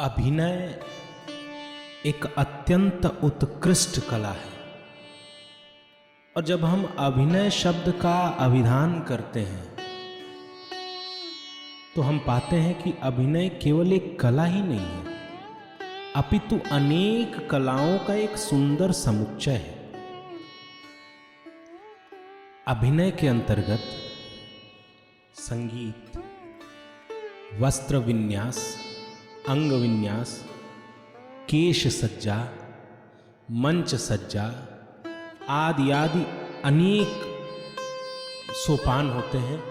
अभिनय एक अत्यंत उत्कृष्ट कला है। और जब हम अभिनय शब्द का अभिधान करते हैं तो हम पाते हैं कि अभिनय केवल एक कला ही नहीं है, अपितु अनेक कलाओं का एक सुंदर समुच्चय है। अभिनय के अंतर्गत संगीत, वस्त्र विन्यास, अंग विन्यास, केश सज्जा, मंच सज्जा आदि आदि अनेक सोपान होते हैं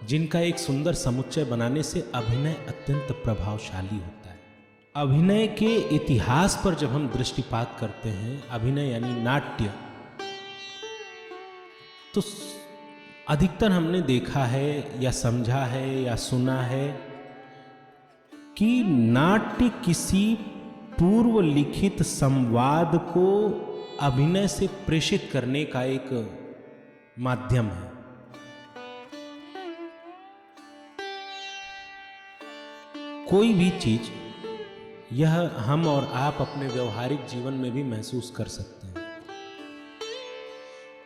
जिनका एक सुंदर समुच्चय बनाने से अभिनय अत्यंत प्रभावशाली होता है। अभिनय के इतिहास पर जब हम दृष्टिपात करते हैं, अभिनय यानी नाट्य, तो अधिकतर हमने देखा है या समझा है या सुना है कि नाट्य किसी पूर्व लिखित संवाद को अभिनय से प्रेषित करने का एक माध्यम है। कोई भी चीज, यह हम और आप अपने व्यवहारिक जीवन में भी महसूस कर सकते हैं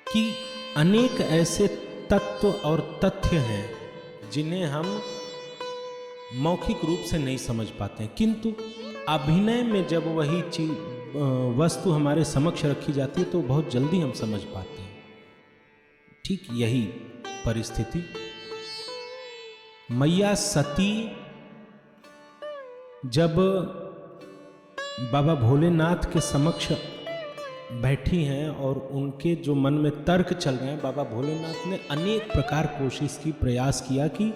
कि अनेक ऐसे तत्व और तथ्य हैं जिन्हें हम मौखिक रूप से नहीं समझ पाते हैं, किंतु अभिनय में जब वही चीज वस्तु हमारे समक्ष रखी जाती है तो बहुत जल्दी हम समझ पाते हैं। ठीक यही परिस्थिति मैया सती जब बाबा भोलेनाथ के समक्ष बैठी हैं और उनके जो मन में तर्क चल रहे हैं, बाबा भोलेनाथ ने अनेक प्रकार कोशिश की, प्रयास किया कि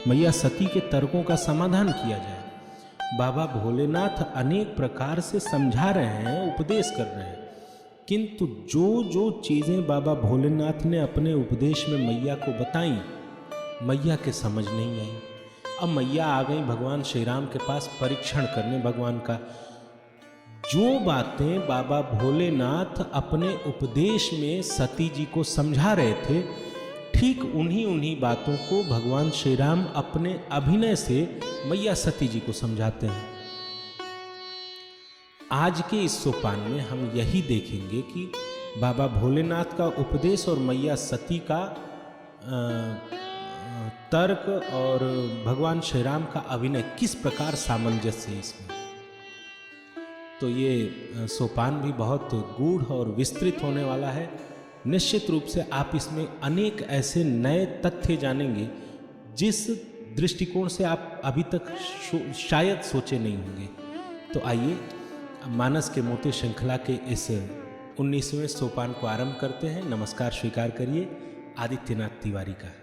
मैया सती के तर्कों का समाधान किया जाए। बाबा भोलेनाथ अनेक प्रकार से समझा रहे हैं, उपदेश कर रहे हैं, किंतु जो जो चीज़ें बाबा भोलेनाथ ने अपने उपदेश में मैया को बताई, मैया के समझ नहीं आई। अब मैया आ गई भगवान श्री राम के पास परीक्षण करने भगवान का। जो बातें बाबा भोलेनाथ अपने उपदेश में सती जी को समझा रहे थे, ठीक उन्हीं बातों को भगवान श्री राम अपने अभिनय से मैया सती जी को समझाते हैं। आज के इस सोपान में हम यही देखेंगे कि बाबा भोलेनाथ का उपदेश और मैया सती का तर्क और भगवान श्री राम का अभिनय किस प्रकार सामंजस्य है इसमें। तो ये सोपान भी बहुत गूढ़ और विस्तृत होने वाला है। निश्चित रूप से आप इसमें अनेक ऐसे नए तथ्य जानेंगे जिस दृष्टिकोण से आप अभी तक शायद सोचे नहीं होंगे। तो आइए मानस के मोती श्रृंखला के इस 19वें सोपान को आरंभ करते हैं। नमस्कार स्वीकार करिए आदित्यनाथ तिवारी का।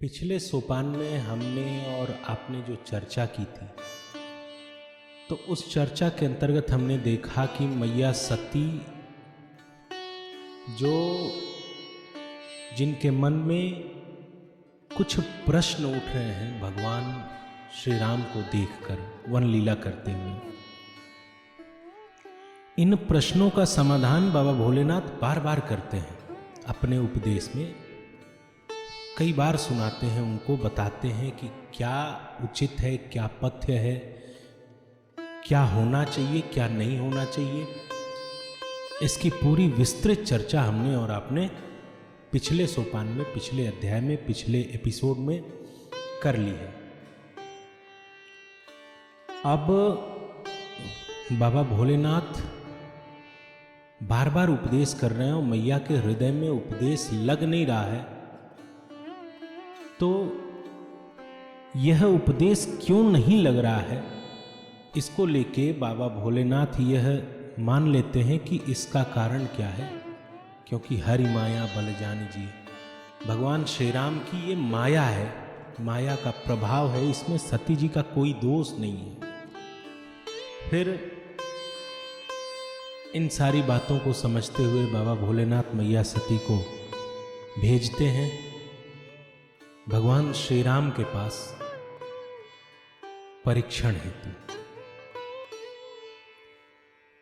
पिछले सोपान में हमने और आपने जो चर्चा की थी, तो उस चर्चा के अंतर्गत हमने देखा कि मैया सती जो जिनके मन में कुछ प्रश्न उठ रहे हैं भगवान श्री राम को देखकर वन लीला करते हुए, इन प्रश्नों का समाधान बाबा भोलेनाथ बार बार करते हैं अपने उपदेश में। कई बार सुनाते हैं उनको, बताते हैं कि क्या उचित है, क्या पथ्य है, क्या होना चाहिए, क्या नहीं होना चाहिए। इसकी पूरी विस्तृत चर्चा हमने और आपने पिछले सोपान में, पिछले अध्याय में, पिछले एपिसोड में कर ली है। अब बाबा भोलेनाथ बार बार उपदेश कर रहे हैं और मैया के हृदय में उपदेश लग नहीं रहा है। तो यह उपदेश क्यों नहीं लग रहा है, इसको लेके बाबा भोलेनाथ यह मान लेते हैं कि इसका कारण क्या है। क्योंकि हरि माया बल जान जी, भगवान श्री राम की ये माया है माया का प्रभाव है, इसमें सती जी का कोई दोष नहीं है। फिर इन सारी बातों को समझते हुए बाबा भोलेनाथ मैया सती को भेजते हैं भगवान श्री राम के पास परीक्षण हेतु।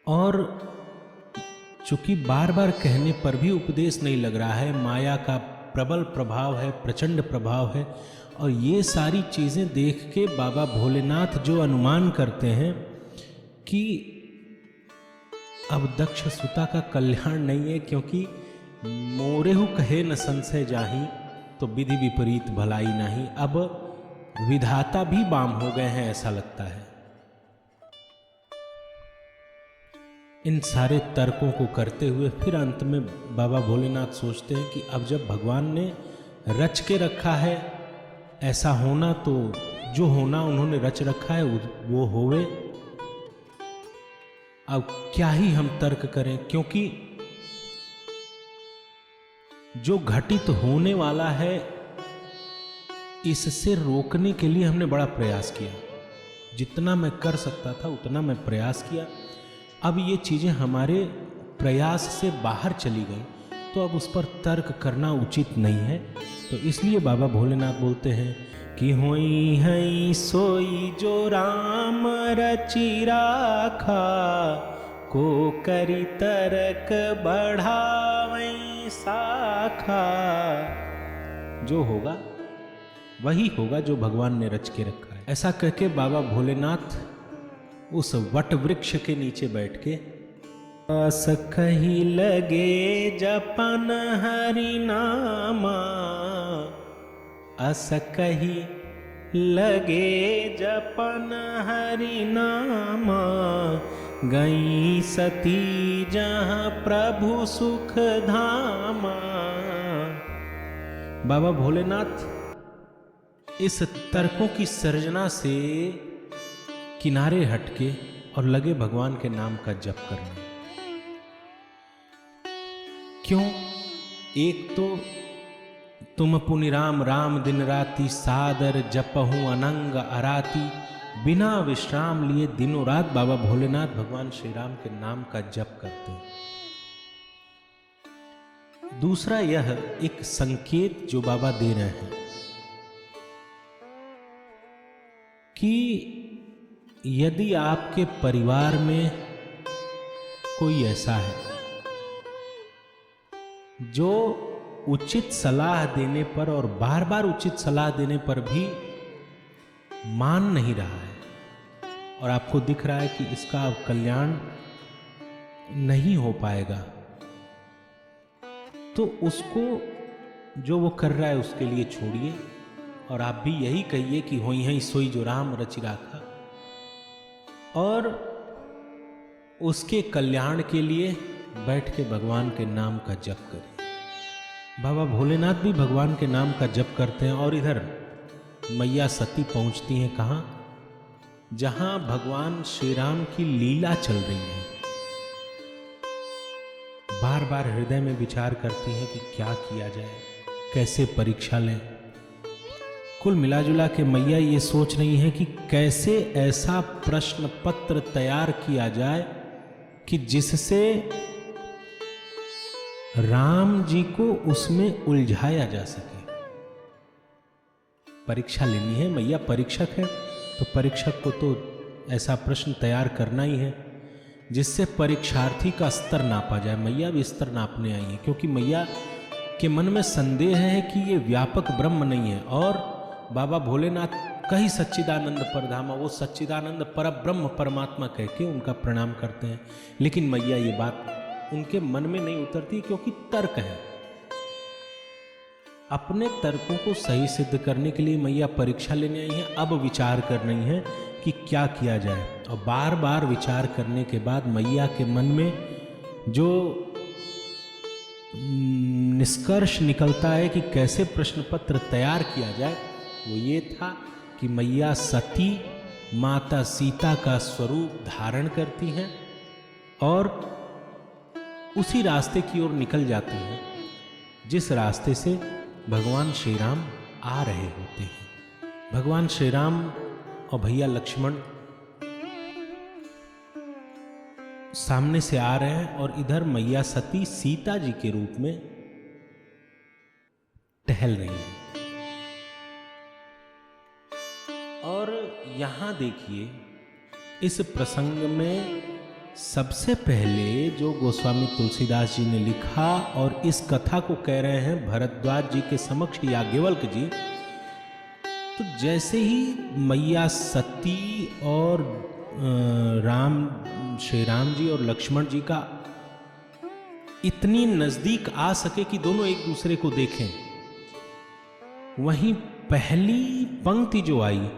और चूंकि बार बार कहने पर भी उपदेश नहीं लग रहा है, माया का प्रबल प्रभाव है, प्रचंड प्रभाव है, और ये सारी चीजें देख के बाबा भोलेनाथ जो अनुमान करते हैं कि अब दक्ष सुता का कल्याण नहीं है, क्योंकि मोरेहु कहे न संशय जाही, तो विधि विपरीत भलाई नहीं। अब विधाता भी बाम हो गए हैं, ऐसा लगता है। इन सारे तर्कों को करते हुए फिर अंत में बाबा भोलेनाथ सोचते हैं कि अब जब भगवान ने रच के रखा है ऐसा होना, तो जो होना उन्होंने रच रखा है वो होवे। अब क्या ही हम तर्क करें, क्योंकि जो घटित होने वाला है इससे रोकने के लिए हमने बड़ा प्रयास किया। जितना मैं कर सकता था उतना मैं प्रयास किया। अब ये चीजें हमारे प्रयास से बाहर चली गई, तो अब उस पर तर्क करना उचित नहीं है। तो इसलिए बाबा भोलेनाथ बोलते हैं कि होई है सोई जो राम रचि राखा, को करी तर्क बढ़ावई साखा। जो होगा वही होगा जो भगवान ने रच के रखा है। ऐसा कहके बाबा भोलेनाथ उस वट वृक्ष के नीचे बैठ के अस कही लगे जपन हरि नामा, अस कही लगे जपन हरि नामा, गई सती जहाँ प्रभु सुख धामा। बाबा भोलेनाथ इस तर्कों की सर्जना से किनारे हटके और लगे भगवान के नाम का जप करने। क्यों? एक तो तुम पुनि राम राम दिन राति, सादर जपहूं अनंग अराती। बिना विश्राम लिए दिनों रात बाबा भोलेनाथ भगवान श्री राम के नाम का जप करते हैं। दूसरा यह एक संकेत जो बाबा दे रहे हैं कि यदि आपके परिवार में कोई ऐसा है जो उचित सलाह देने पर और बार बार उचित सलाह देने पर भी मान नहीं रहा है, और आपको दिख रहा है कि इसका अब कल्याण नहीं हो पाएगा, तो उसको जो वो कर रहा है उसके लिए छोड़िए, और आप भी यही कहिए कि होई है सोई जो राम रचि राखा, और उसके कल्याण के लिए बैठ के भगवान के नाम का जप करें। बाबा भोलेनाथ भी भगवान के नाम का जप करते हैं, और इधर मैया सती पहुंचती हैं कहाँ? जहां भगवान श्री राम की लीला चल रही है। बार बार हृदय में विचार करती हैं कि क्या किया जाए, कैसे परीक्षा लें। कुल मिलाजुला के मैया ये सोच रही है कि कैसे ऐसा प्रश्न पत्र तैयार किया जाए कि जिससे राम जी को उसमें उलझाया जा सके। परीक्षा लेनी है, मैया परीक्षक है, तो परीक्षक को तो ऐसा प्रश्न तैयार करना ही है जिससे परीक्षार्थी का स्तर नापा जाए। मैया भी स्तर नापने आई है, क्योंकि मैया के मन में संदेह है कि ये व्यापक ब्रह्म नहीं है, और बाबा भोलेनाथ कहीं सच्चिदानंद परधामा, वो सच्चिदानंद पर ब्रह्म परमात्मा कह के उनका प्रणाम करते हैं। लेकिन मैया ये बात उनके मन में नहीं उतरती, क्योंकि तर्क है। अपने तर्कों को सही सिद्ध करने के लिए मैया परीक्षा लेने आई है। अब विचार कर रही है कि क्या किया जाए, और बार बार विचार करने के बाद मैया के मन में जो निष्कर्ष निकलता है कि कैसे प्रश्न पत्र तैयार किया जाए, वो ये था कि मैया सती माता सीता का स्वरूप धारण करती हैं और उसी रास्ते की ओर निकल जाती हैं जिस रास्ते से भगवान श्री राम आ रहे होते हैं। भगवान श्री राम और भैया लक्ष्मण सामने से आ रहे हैं और इधर मैया सती सीता जी के रूप में टहल रही है। और यहां देखिए, इस प्रसंग में सबसे पहले जो गोस्वामी तुलसीदास जी ने लिखा और इस कथा को कह रहे हैं भरद्वाज जी के समक्ष याज्ञवल्क्य जी, तो जैसे ही मैया सती और श्री राम जी और लक्ष्मण जी का इतनी नजदीक आ सके कि दोनों एक दूसरे को देखें, वहीं पहली पंक्ति जो आई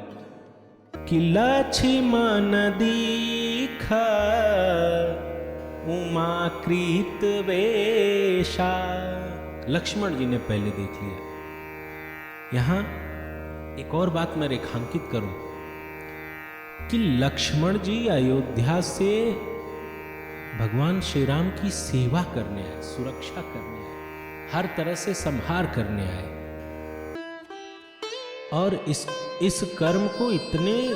कि लक्ष्मण दीखा उमाकृत वेशा, लक्ष्मण जी ने पहले देख लिया। यहां एक और बात मैं रेखांकित करूं कि लक्ष्मण जी अयोध्या से भगवान श्री राम की सेवा करने आए, सुरक्षा करने आए, हर तरह से संहार करने आए। और इस कर्म को इतने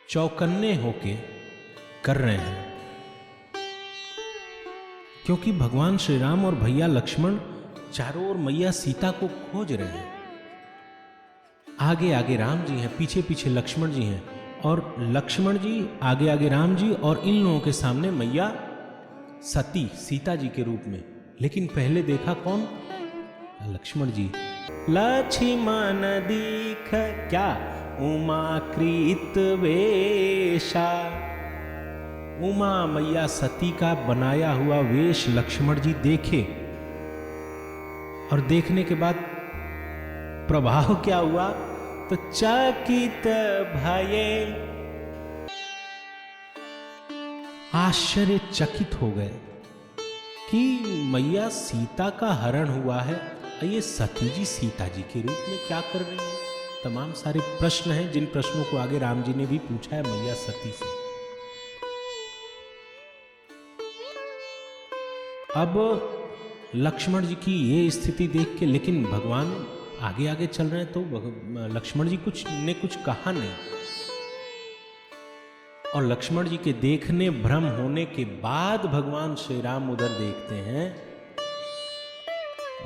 चौकन्ने होके कर रहे हैं, क्योंकि भगवान श्री राम और भैया लक्ष्मण चारों ओर मैया सीता को खोज रहे हैं। आगे आगे राम जी हैं, पीछे पीछे लक्ष्मण जी हैं, और लक्ष्मण जी आगे आगे राम जी, और इन लोगों के सामने मैया सती सीता जी के रूप में। लेकिन पहले देखा कौन? लक्ष्मण जी। लक्ष्मण दीख क्या उमाकृत वेशा, उमा मैया सती का बनाया हुआ वेश लक्ष्मण जी देखे, और देखने के बाद प्रभाव क्या हुआ? तो चकित भये, आश्चर्यचकित हो गए कि मैया सीता का हरण हुआ है, ये सती जी सीता जी के रूप में क्या कर रही है? तमाम सारे प्रश्न हैं, जिन प्रश्नों को आगे राम जी ने भी पूछा है मैया सती से। अब लक्ष्मण जी की ये स्थिति देख के, लेकिन भगवान आगे आगे चल रहे हैं, तो लक्ष्मण जी कुछ कहा नहीं। और लक्ष्मण जी के देखने भ्रम होने के बाद भगवान श्री राम उधर देखते हैं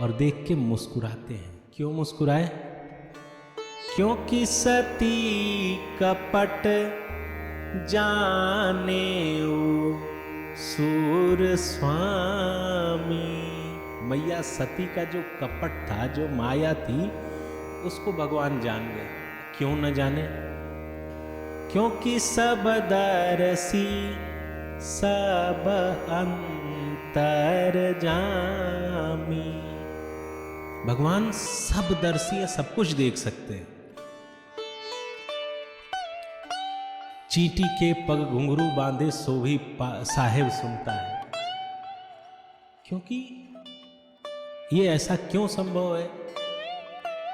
और देख के मुस्कुराते हैं। क्यों मुस्कुराए? क्योंकि सती कपट जाने ओ सूर स्वामी, मैया सती का जो कपट था, जो माया थी, उसको भगवान जान गए। क्यों न जाने? क्योंकि सब दरसी सब अंतर जामी, भगवान सब दर्शी है, सब कुछ देख सकते हैं। चींटी के पग घुंघरू बांधे सो भी साहेब सुनता है। क्योंकि ये ऐसा क्यों संभव है?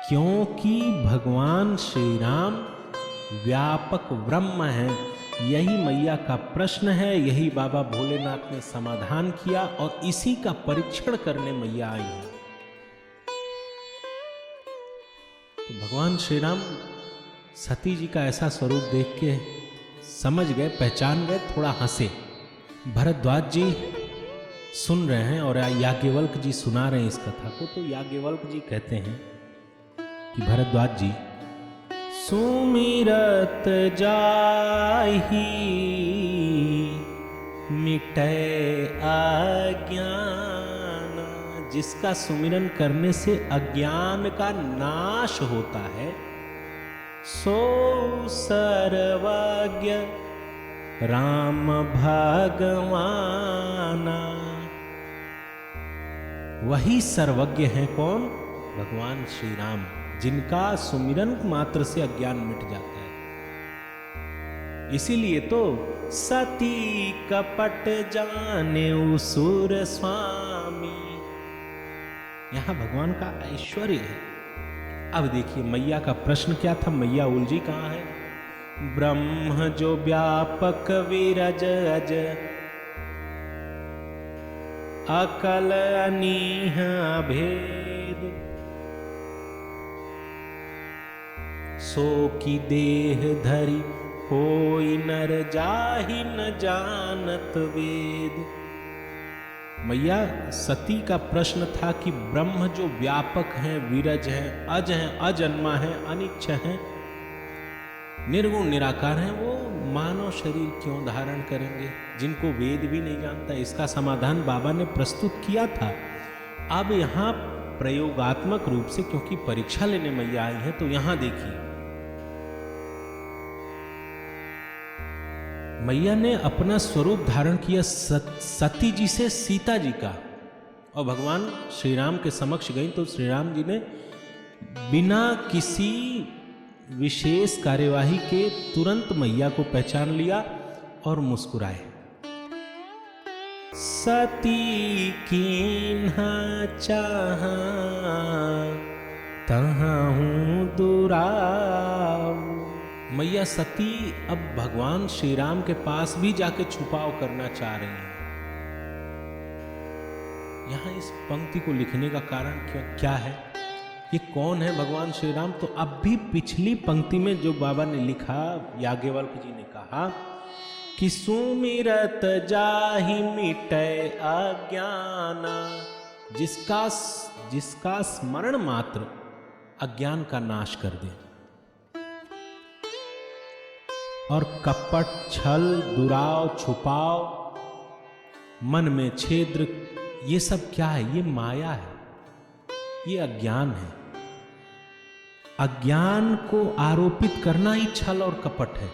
क्योंकि भगवान श्री राम व्यापक ब्रह्म है। यही मैया का प्रश्न है, यही बाबा भोलेनाथ ने समाधान किया, और इसी का परीक्षण करने मैया आई है। तो भगवान श्री राम सती जी का ऐसा स्वरूप देख के समझ गए, पहचान गए, थोड़ा हंसे। भरद्वाज जी सुन रहे हैं और याज्ञवल्क्य जी सुना रहे हैं इस कथा को। तो याज्ञवल्क्य जी कहते हैं कि भरद्वाज जी, सुमिरत जाहि मिटै अज्ञान, जिसका सुमिरन करने से अज्ञान का नाश होता है, सो सर्वज्ञ राम भगवाना, वही सर्वज्ञ हैं। कौन? भगवान श्री राम, जिनका सुमिरन मात्र से अज्ञान मिट जाता है। इसीलिए तो सती कपट जाने सुर स्वामी, यहां भगवान का ऐश्वर्य है। अब देखिए मैया का प्रश्न क्या था, मैया उलझी कहां है? ब्रह्म जो व्यापक विरज अज, अकल अनीह भेद, सो की देह धरी कोई नर जाहि न जानत वेद। मैया सती का प्रश्न था कि ब्रह्म जो व्यापक हैं, विरज हैं, अजन्मा है, अनिच्छ है, निर्गुण निराकार हैं, वो मानव शरीर क्यों धारण करेंगे जिनको वेद भी नहीं जानता। इसका समाधान बाबा ने प्रस्तुत किया था। अब यहाँ प्रयोगात्मक रूप से, क्योंकि परीक्षा लेने मैया आई है, तो यहाँ देखिए मैया ने अपना स्वरूप धारण किया सती जी से सीता जी का, और भगवान श्री राम के समक्ष गई तो श्री राम जी ने बिना किसी विशेष कार्यवाही के तुरंत मैया को पहचान लिया और मुस्कुराए। सती कीन्हा चाहा तहां दुराऊ। मैया सती अब भगवान श्री राम के पास भी जाके छुपाव करना चाह रही हैं। यहां इस पंक्ति को लिखने का कारण क्या है, ये कौन है भगवान श्री राम? तो अब भी पिछली पंक्ति में जो बाबा ने लिखा, याज्ञवल्क्य जी ने कहा कि सुमिरत जाहि मिटै अज्ञाना, जिसका स्मरण मात्र अज्ञान का नाश कर दे। और कपट, छल, दुराव, छुपाव, मन में छिद्र, ये सब क्या है? ये माया है, ये अज्ञान है। अज्ञान को आरोपित करना ही छल और कपट है।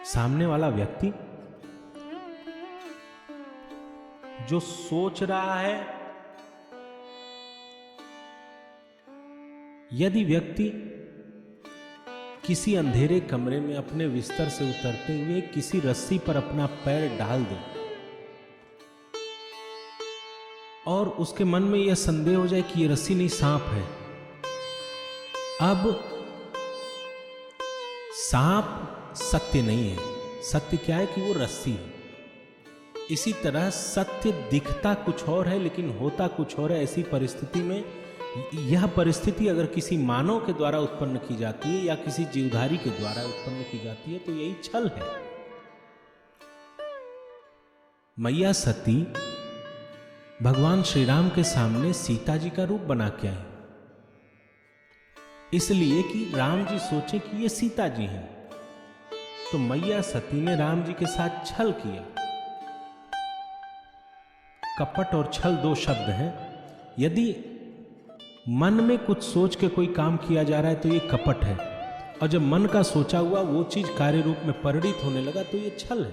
सामने वाला व्यक्ति जो सोच रहा है, यदि व्यक्ति किसी अंधेरे कमरे में अपने बिस्तर से उतरते हुए किसी रस्सी पर अपना पैर डाल दे और उसके मन में यह संदेह हो जाए कि यह रस्सी नहीं, सांप है। अब सांप सत्य नहीं है, सत्य क्या है कि वो रस्सी है। इसी तरह सत्य दिखता कुछ और है लेकिन होता कुछ और है। ऐसी परिस्थिति में यह परिस्थिति अगर किसी मानव के द्वारा उत्पन्न की जाती है या किसी जीवधारी के द्वारा उत्पन्न की जाती है तो यही छल है। मैया सती भगवान श्री राम के सामने सीता जी का रूप बना के आई, इसलिए कि राम जी सोचे कि ये सीता जी हैं। तो मैया सती ने राम जी के साथ छल किया। कपट और छल दो शब्द हैं। यदि मन में कुछ सोच के कोई काम किया जा रहा है तो ये कपट है, और जब मन का सोचा हुआ वो चीज कार्य रूप में परिणित होने लगा तो ये छल है।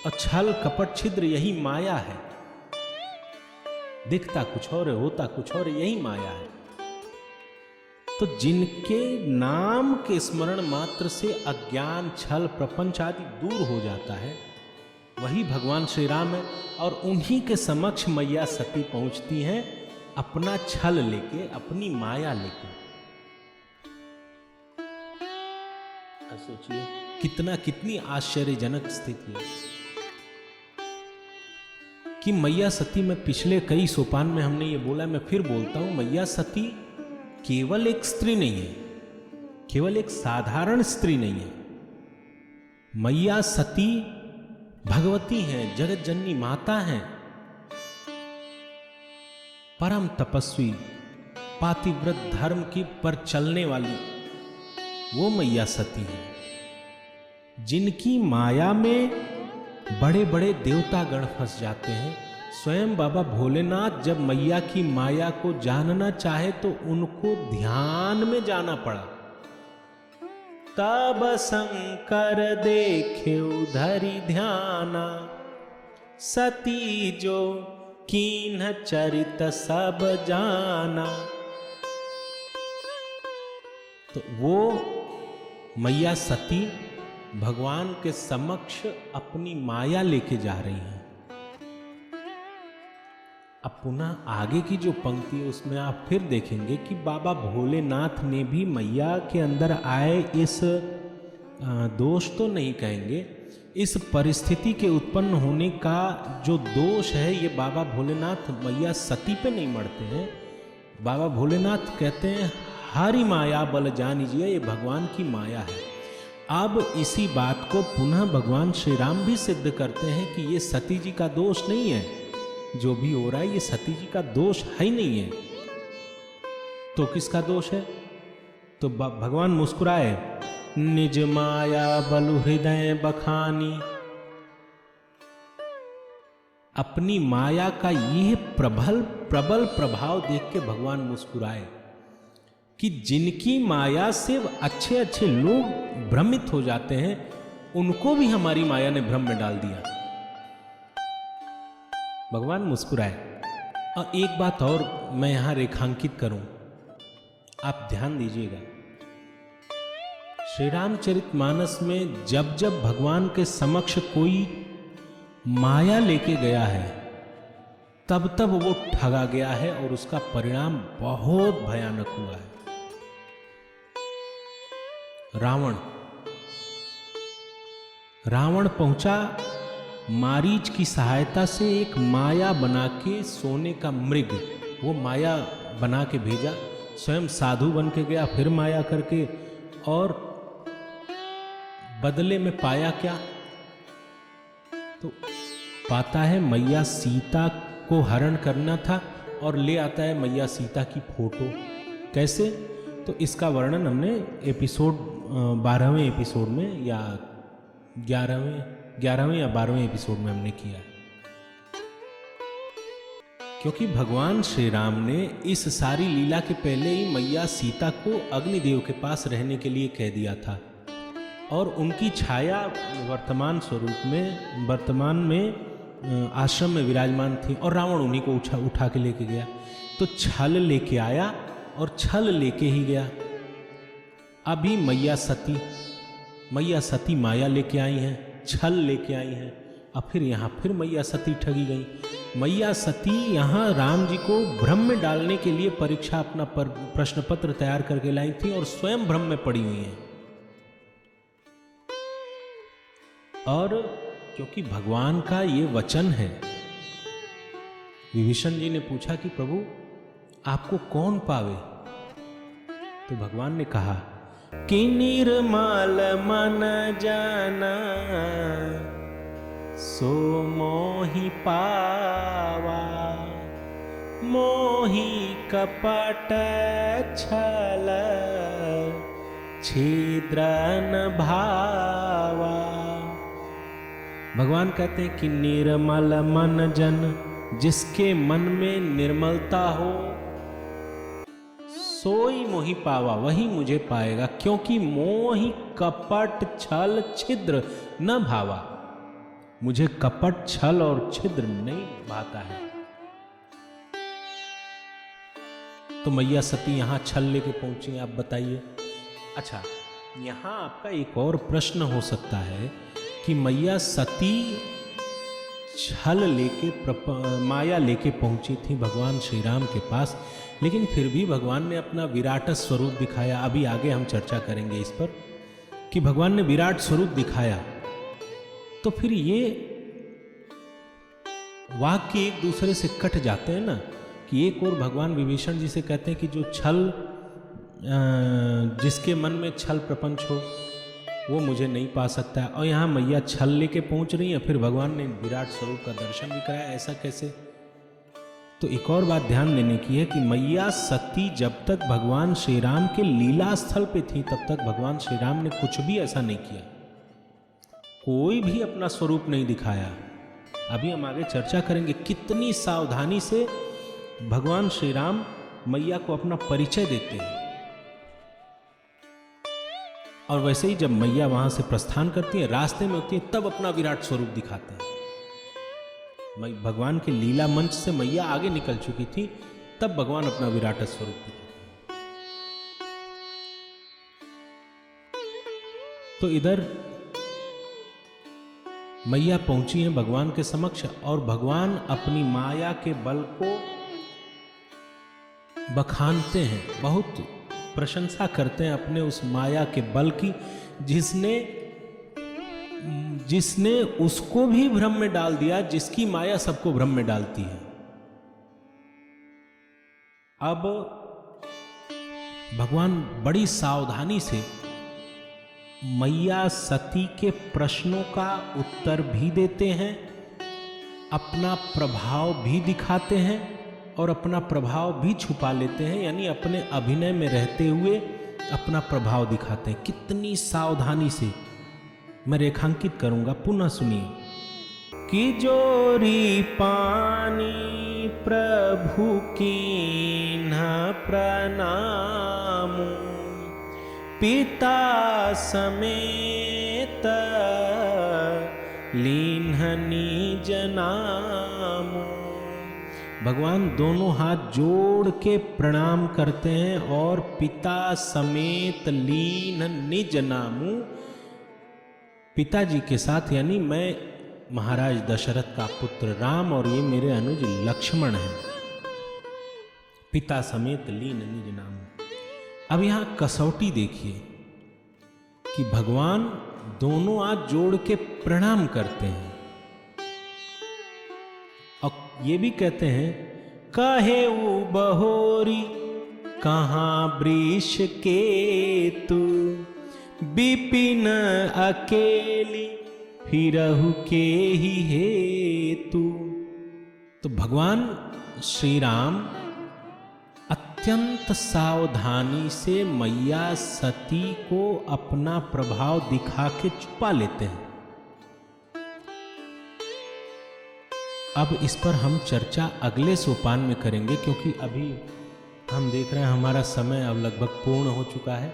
और छल, कपट, छिद्र यही माया है। दिखता कुछ और है, होता कुछ और है, यही माया है। तो जिनके नाम के स्मरण मात्र से अज्ञान, छल, प्रपंच आदि दूर हो जाता है, वही भगवान श्री राम है। और उन्हीं के समक्ष मैया सती पहुंचती हैं अपना छल लेके, अपनी माया लेके। सोचिए कितनी आश्चर्यजनक स्थिति है कि मैया सती में पिछले कई सोपान में हमने ये बोला, मैं फिर बोलता हूं, मैया सती केवल एक स्त्री नहीं है, केवल एक साधारण स्त्री नहीं है। मैया सती भगवती हैं, जगत जननी माता हैं, परम तपस्वी, पातिव्रत धर्म की पर चलने वाली वो मैया सती है, जिनकी माया में बड़े बड़े देवता गण फंस जाते हैं। स्वयं बाबा भोलेनाथ जब मैया की माया को जानना चाहे तो उनको ध्यान में जाना पड़ा। तब शंकर देखे उधरी ध्याना, सती जो कीन्ह चरित सब जाना। तो वो मैया सती भगवान के समक्ष अपनी माया लेके जा रही हैं। अब पुनः आगे की जो पंक्ति है उसमें आप फिर देखेंगे कि बाबा भोलेनाथ ने भी मैया के अंदर आए इस दोष तो नहीं कहेंगे, इस परिस्थिति के उत्पन्न होने का जो दोष है ये बाबा भोलेनाथ मैया सती पे नहीं मरते हैं। बाबा भोलेनाथ कहते हैं हरि माया बल जानिजिए, ये भगवान की माया है। अब इसी बात को पुनः भगवान श्री राम भी सिद्ध करते हैं कि ये सती जी का दोष नहीं है, जो भी हो रहा है ये सती जी का दोष है ही नहीं है। तो किसका दोष है? तो भगवान मुस्कुराए, निज माया बलु हृदय बखानी। अपनी माया का यह प्रबल प्रभाव देख के भगवान मुस्कुराए कि जिनकी माया से अच्छे अच्छे लोग भ्रमित हो जाते हैं, उनको भी हमारी माया ने भ्रम में डाल दिया। भगवान मुस्कुराए। और एक बात और मैं यहां रेखांकित करूं, आप ध्यान दीजिएगा। श्री रामचरितमानस में जब जब भगवान के समक्ष कोई माया लेके गया है, तब तब वो ठगा गया है और उसका परिणाम बहुत भयानक हुआ है। रावण पहुंचा, मारीच की सहायता से एक माया बना के सोने का मृग, वो माया बना के भेजा, स्वयं साधु बन के गया, फिर माया करके, और बदले में पाया क्या? तो पाता है मैया सीता को हरण करना था और ले आता है मैया सीता की फोटो। कैसे? तो इसका वर्णन हमने एपिसोड 12वें एपिसोड में या 11वें या 12वें एपिसोड में हमने किया। क्योंकि भगवान श्री राम ने इस सारी लीला के पहले ही मैया सीता को अग्निदेव के पास रहने के लिए कह दिया था, और उनकी छाया वर्तमान में आश्रम में विराजमान थी, और रावण उन्हीं को उठा के लेके गया। तो छल लेके आया और छल लेके ही गया। अभी मैया सती माया लेके आई हैं, छल लेके आई हैं, अब फिर यहाँ फिर मैया सती ठगी गई। मैया सती यहाँ राम जी को भ्रम में डालने के लिए परीक्षा अपना प्रश्न पत्र तैयार करके लाई थी और स्वयं भ्रम में पड़ी हुई हैं। और क्योंकि भगवान का ये वचन है, विभीषण जी ने पूछा कि प्रभु आपको कौन पावे? तो भगवान ने कहा कि निर्मल मन जाना सो मोहि पावा, मोहि कपट छल छिद्र न भावा। भगवान कहते हैं कि निर्मल मन जन, जिसके मन में निर्मलता हो, सोई मोहि पावा, वही मुझे पाएगा। क्योंकि मोहि कपट छल छिद्र न भावा, मुझे कपट छल और छिद्र नहीं भाता है। तो मैया सती यहां छल लेके पहुंची, आप बताइए। अच्छा, यहां आपका एक और प्रश्न हो सकता है कि मैया सती छल लेके माया लेके पहुंची थी भगवान श्री राम के पास, लेकिन फिर भी भगवान ने अपना विराट स्वरूप दिखाया। अभी आगे हम चर्चा करेंगे इस पर कि भगवान ने विराट स्वरूप दिखाया। तो फिर ये वाक्य एक दूसरे से कट जाते हैं ना, कि एक और भगवान विभीषण जी से कहते हैं कि जो छल, जिसके मन में छल प्रपंच हो वो मुझे नहीं पा सकता है, और यहाँ मैया छल लेके पहुंच रही है, फिर भगवान ने विराट स्वरूप का दर्शन भी कराया, ऐसा कैसे? तो एक और बात ध्यान देने की है कि मैया सती जब तक भगवान श्री राम के लीला स्थल पे थी, तब तक भगवान श्री राम ने कुछ भी ऐसा नहीं किया, कोई भी अपना स्वरूप नहीं दिखाया। अभी हम आगे चर्चा करेंगे कितनी सावधानी से भगवान श्री राम मैया को अपना परिचय देते हैं। और वैसे ही जब मैया वहां से प्रस्थान करती है, रास्ते में होती है, तब अपना विराट स्वरूप दिखाते हैं। भगवान के लीला मंच से मैया आगे निकल चुकी थी, तब भगवान अपना विराट स्वरूप दिखाते। तो इधर मैया पहुंची है भगवान के समक्ष, और भगवान अपनी माया के बल को बखानते हैं, बहुत प्रशंसा करते हैं अपने उस माया के बल की, जिसने जिसने उसको भी भ्रम में डाल दिया, जिसकी माया सबको भ्रम में डालती है। अब भगवान बड़ी सावधानी से मैया सती के प्रश्नों का उत्तर भी देते हैं, अपना प्रभाव भी दिखाते हैं और अपना प्रभाव भी छुपा लेते हैं, यानी अपने अभिनय में रहते हुए अपना प्रभाव दिखाते हैं। कितनी सावधानी से मैं रेखांकित करूंगा, पुनः सुनिए। कि जोरी पानी प्रभु कीन्हा प्रणाम, पिता समेत लीन्ह निज नाम। भगवान दोनों हाथ जोड़ के प्रणाम करते हैं और पिता समेत लीन निज नामू, पिताजी के साथ, यानी मैं महाराज दशरथ का पुत्र राम और ये मेरे अनुज लक्ष्मण हैं, पिता समेत लीन निज नामू। अब यहां कसौटी देखिए कि भगवान दोनों हाथ जोड़ के प्रणाम करते हैं और ये भी कहते हैं, कहे उ बहोरी कहाँ वृष के तू, विपिन अकेली फिरहु के ही हेतु। तो भगवान श्री राम अत्यंत सावधानी से मैया सती को अपना प्रभाव दिखा के छुपा लेते हैं। अब इस पर हम चर्चा अगले सोपान में करेंगे, क्योंकि अभी हम देख रहे हैं हमारा समय अब लगभग पूर्ण हो चुका है।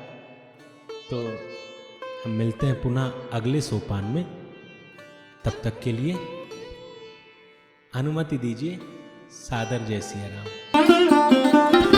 तो हम मिलते हैं पुनः अगले सोपान में। तब तक के लिए अनुमति दीजिए। सादर जय सिया राम।